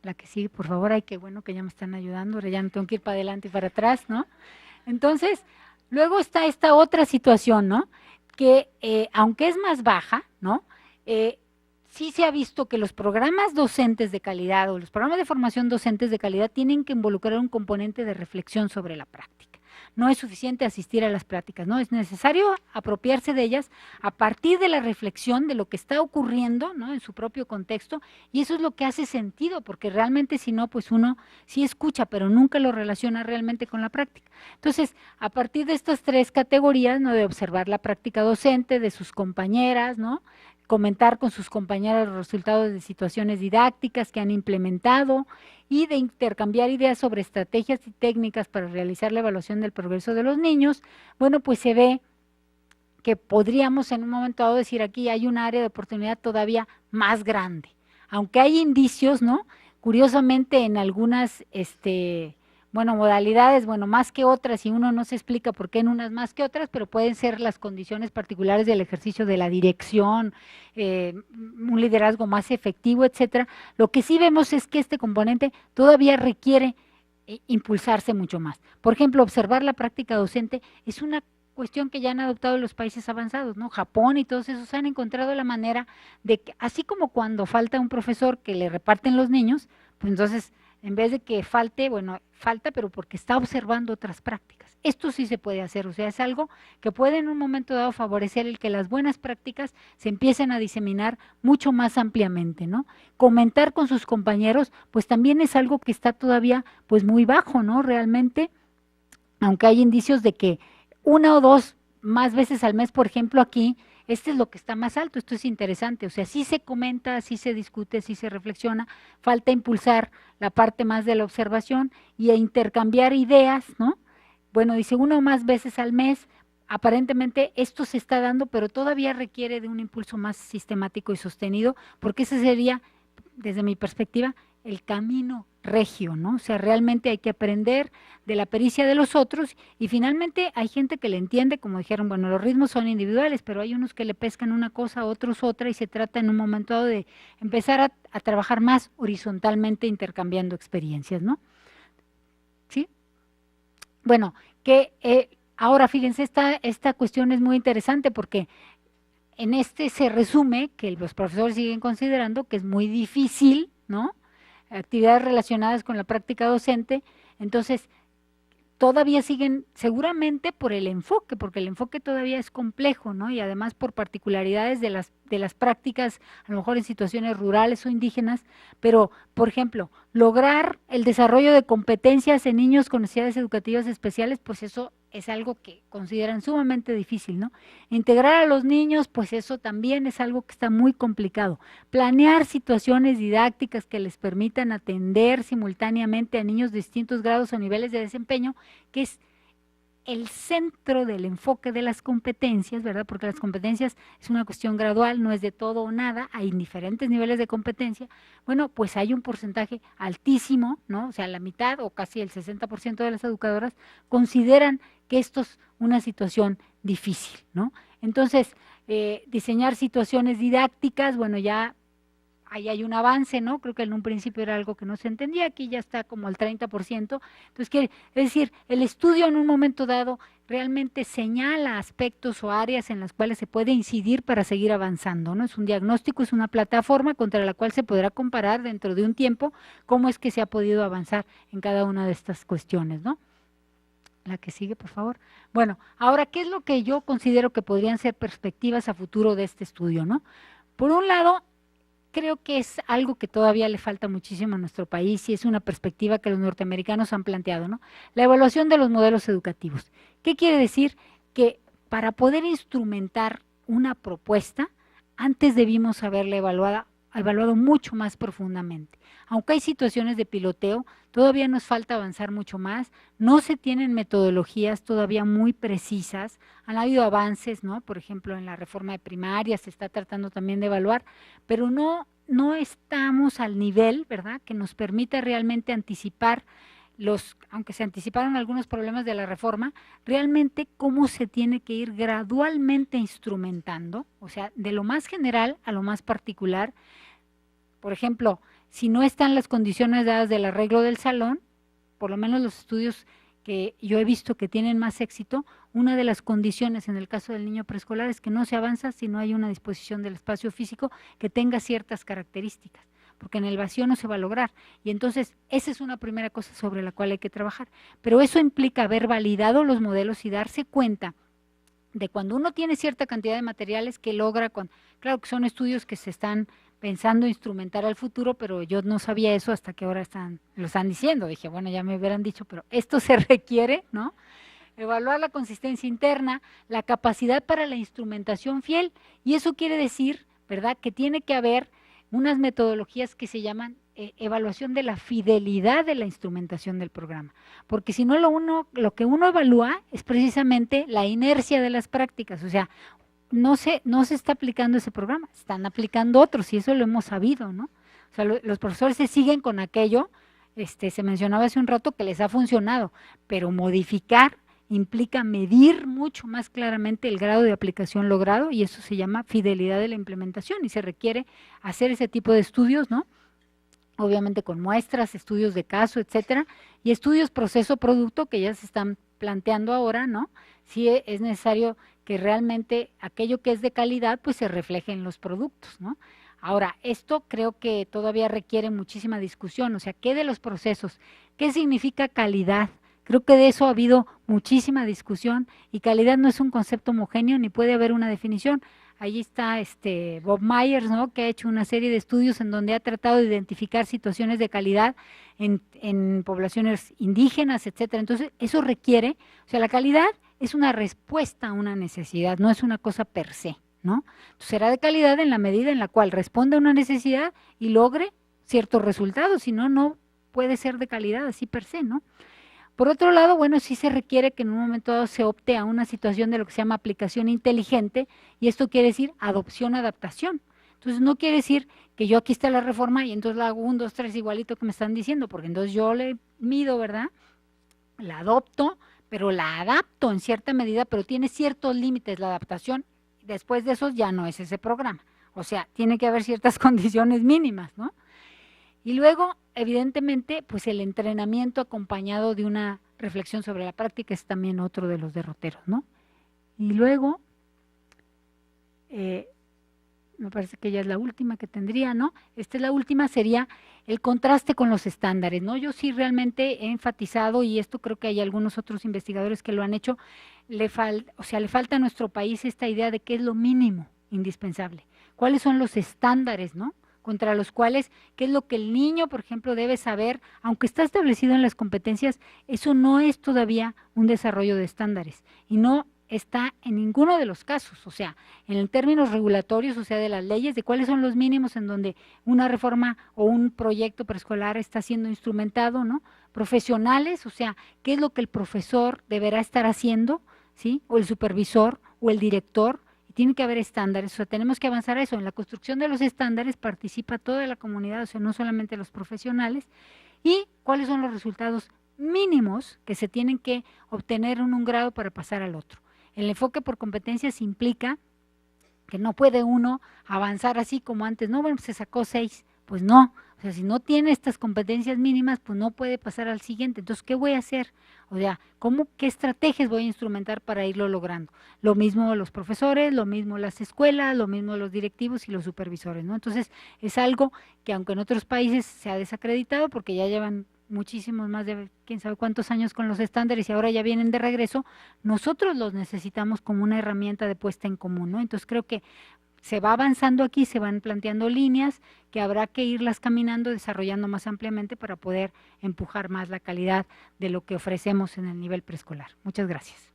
La que sigue, por favor. Ay, qué bueno que ya me están ayudando, ahora ya no tengo que ir para adelante y para atrás, ¿no? Entonces, luego está esta otra situación, ¿no? Que aunque es más baja, ¿no? Eh, sí se ha visto que los programas docentes de calidad o los programas de formación docentes de calidad tienen que involucrar un componente de reflexión sobre la práctica. No es suficiente asistir a las prácticas, ¿no? Es necesario apropiarse de ellas a partir de la reflexión de lo que está ocurriendo, ¿no? En su propio contexto, y eso es lo que hace sentido, porque realmente si no, pues uno sí escucha, pero nunca lo relaciona realmente con la práctica. Entonces, a partir de estas tres categorías, ¿no? De observar la práctica docente, de sus compañeras, ¿no? Comentar con sus compañeras los resultados de situaciones didácticas que han implementado y de intercambiar ideas sobre estrategias y técnicas para realizar la evaluación del progreso de los niños, bueno, pues se ve que podríamos en un momento dado decir aquí hay un área de oportunidad todavía más grande. Aunque hay indicios, ¿no? Curiosamente en algunas, bueno, modalidades, bueno, más que otras, y uno no se explica por qué en unas más que otras, pero pueden ser las condiciones particulares del ejercicio de la dirección, un liderazgo más efectivo, etcétera. Lo que sí vemos es que este componente todavía requiere impulsarse mucho más. Por ejemplo, observar la práctica docente es una cuestión que ya han adoptado los países avanzados, ¿no? Japón y todos esos han encontrado la manera de que, así como cuando falta un profesor que le reparten los niños, pues entonces, en vez de que falte, bueno, falta, pero porque está observando otras prácticas. Esto sí se puede hacer, o sea, es algo que puede en un momento dado favorecer el que las buenas prácticas se empiecen a diseminar mucho más ampliamente, ¿no? Comentar con sus compañeros, pues también es algo que está todavía, pues muy bajo, ¿no? Realmente, aunque hay indicios de que una o dos más veces al mes, por ejemplo, aquí, este es lo que está más alto, esto es interesante, o sea, sí se comenta, sí se discute, sí se reflexiona, falta impulsar la parte más de la observación y a intercambiar ideas, ¿no? Bueno, dice uno o más veces al mes, aparentemente esto se está dando, pero todavía requiere de un impulso más sistemático y sostenido, porque ese sería, desde mi perspectiva, el camino regio, ¿no? O sea, realmente hay que aprender de la pericia de los otros y finalmente hay gente que le entiende, como dijeron, bueno, los ritmos son individuales, pero hay unos que le pescan una cosa, otros otra y se trata en un momento dado de empezar a trabajar más horizontalmente intercambiando experiencias, ¿no? ¿Sí? Bueno, que ahora fíjense, esta cuestión es muy interesante porque en este se resume que los profesores siguen considerando que es muy difícil, ¿no? Actividades relacionadas con la práctica docente, entonces todavía siguen, seguramente por el enfoque, porque el enfoque todavía es complejo, ¿no? Y además por particularidades de las prácticas, a lo mejor en situaciones rurales o indígenas, pero, por ejemplo, lograr el desarrollo de competencias en niños con necesidades educativas especiales, pues eso es algo que consideran sumamente difícil, ¿no? Integrar a los niños, pues eso también es algo que está muy complicado. Planear situaciones didácticas que les permitan atender simultáneamente a niños de distintos grados o niveles de desempeño, que es el centro del enfoque de las competencias, ¿verdad? Porque las competencias es una cuestión gradual, no es de todo o nada, hay diferentes niveles de competencia. Bueno, pues hay un porcentaje altísimo, ¿no? O sea, la mitad o casi el 60% de las educadoras consideran que esto es una situación difícil, ¿no? Entonces, diseñar situaciones didácticas, bueno, ya ahí hay un avance, ¿no? Creo que en un principio era algo que no se entendía, aquí ya está como al 30%. Entonces, es decir, el estudio en un momento dado realmente señala aspectos o áreas en las cuales se puede incidir para seguir avanzando, ¿no? Es un diagnóstico, es una plataforma contra la cual se podrá comparar dentro de un tiempo cómo es que se ha podido avanzar en cada una de estas cuestiones, ¿no? La que sigue, por favor. Bueno, ahora, ¿qué es lo que yo considero que podrían ser perspectivas a futuro de este estudio, ¿no? Por un lado, creo que es algo que todavía le falta muchísimo a nuestro país y es una perspectiva que los norteamericanos han planteado, ¿no? La evaluación de los modelos educativos. ¿Qué quiere decir? Que para poder instrumentar una propuesta, antes debimos haberla evaluado mucho más profundamente. Aunque hay situaciones de piloteo, todavía nos falta avanzar mucho más, no se tienen metodologías todavía muy precisas, han habido avances, ¿no? Por ejemplo, en la reforma de primaria se está tratando también de evaluar, pero no estamos al nivel, ¿verdad?, que nos permita realmente anticipar aunque se anticiparon algunos problemas de la reforma, realmente cómo se tiene que ir gradualmente instrumentando, o sea, de lo más general a lo más particular. Por ejemplo, si no están las condiciones dadas del arreglo del salón, por lo menos los estudios que yo he visto que tienen más éxito, una de las condiciones en el caso del niño preescolar es que no se avanza si no hay una disposición del espacio físico que tenga ciertas características, porque en el vacío no se va a lograr. Y entonces esa es una primera cosa sobre la cual hay que trabajar. Pero eso implica haber validado los modelos y darse cuenta de cuando uno tiene cierta cantidad de materiales que logra con, claro que son estudios que se están pensando instrumentar al futuro, pero yo no sabía eso hasta que ahora lo están diciendo. Dije, bueno, ya me hubieran dicho, pero esto se requiere, ¿no? Evaluar la consistencia interna, la capacidad para la instrumentación fiel, y eso quiere decir, ¿verdad?, que tiene que haber unas metodologías que se llaman evaluación de la fidelidad de la instrumentación del programa, porque si no lo que uno evalúa es precisamente la inercia de las prácticas, o sea, no se está aplicando ese programa, están aplicando otros y eso lo hemos sabido, ¿no? O sea, los profesores se siguen con aquello, se mencionaba hace un rato que les ha funcionado, pero modificar implica medir mucho más claramente el grado de aplicación logrado y eso se llama fidelidad de la implementación y se requiere hacer ese tipo de estudios, ¿no? Obviamente con muestras, estudios de caso, etcétera, y estudios proceso-producto que ya se están planteando ahora, ¿no? Sí es necesario que realmente aquello que es de calidad pues se refleje en los productos, ¿no? Ahora, esto creo que todavía requiere muchísima discusión, o sea, ¿qué de los procesos? ¿Qué significa calidad? Creo que de eso ha habido muchísima discusión y calidad no es un concepto homogéneo ni puede haber una definición. Allí está Bob Myers, ¿no?, que ha hecho una serie de estudios en donde ha tratado de identificar situaciones de calidad en poblaciones indígenas, etcétera. Entonces, eso requiere, o sea, la calidad es una respuesta a una necesidad, no es una cosa per se, ¿no? Entonces, será de calidad en la medida en la cual responde a una necesidad y logre ciertos resultados, si no, no puede ser de calidad así per se, ¿no? Por otro lado, bueno, sí se requiere que en un momento dado se opte a una situación de lo que se llama aplicación inteligente, y esto quiere decir adopción-adaptación. Entonces, no quiere decir que yo aquí está la reforma y entonces la hago 1, 2, 3 igualito que me están diciendo, porque entonces yo le mido, ¿verdad? La adopto, pero la adapto en cierta medida, pero tiene ciertos límites la adaptación. Después de eso ya no es ese programa. O sea, tiene que haber ciertas condiciones mínimas, ¿no? Y luego, evidentemente, pues el entrenamiento acompañado de una reflexión sobre la práctica es también otro de los derroteros, ¿no? Y luego, me parece que ya es la última que tendría, ¿no? Esta es la última, sería el contraste con los estándares, ¿no? Yo sí realmente he enfatizado, y esto creo que hay algunos otros investigadores que lo han hecho, le falta a nuestro país esta idea de qué es lo mínimo indispensable, cuáles son los estándares, ¿no?, contra los cuales, qué es lo que el niño, por ejemplo, debe saber, aunque está establecido en las competencias, eso no es todavía un desarrollo de estándares y no está en ninguno de los casos, o sea, en términos regulatorios, o sea, de las leyes, de cuáles son los mínimos en donde una reforma o un proyecto preescolar está siendo instrumentado, ¿no? Profesionales, o sea, qué es lo que el profesor deberá estar haciendo, ¿sí? O el supervisor o el director. Tiene que haber estándares, o sea, tenemos que avanzar a eso. En la construcción de los estándares participa toda la comunidad, o sea, no solamente los profesionales. ¿Y cuáles son los resultados mínimos que se tienen que obtener en un grado para pasar al otro? El enfoque por competencias implica que no puede uno avanzar así como antes. No, bueno, se sacó 6, pues no. O sea, si no tiene estas competencias mínimas, pues no puede pasar al siguiente. Entonces, ¿qué voy a hacer? O sea, qué estrategias voy a instrumentar para irlo logrando? Lo mismo los profesores, lo mismo las escuelas, lo mismo los directivos y los supervisores, ¿no? Entonces, es algo que aunque en otros países se ha desacreditado porque ya llevan muchísimos más de quién sabe cuántos años con los estándares y ahora ya vienen de regreso, nosotros los necesitamos como una herramienta de puesta en común, ¿no? Entonces, creo que se va avanzando aquí, se van planteando líneas que habrá que irlas caminando, desarrollando más ampliamente para poder empujar más la calidad de lo que ofrecemos en el nivel preescolar. Muchas gracias.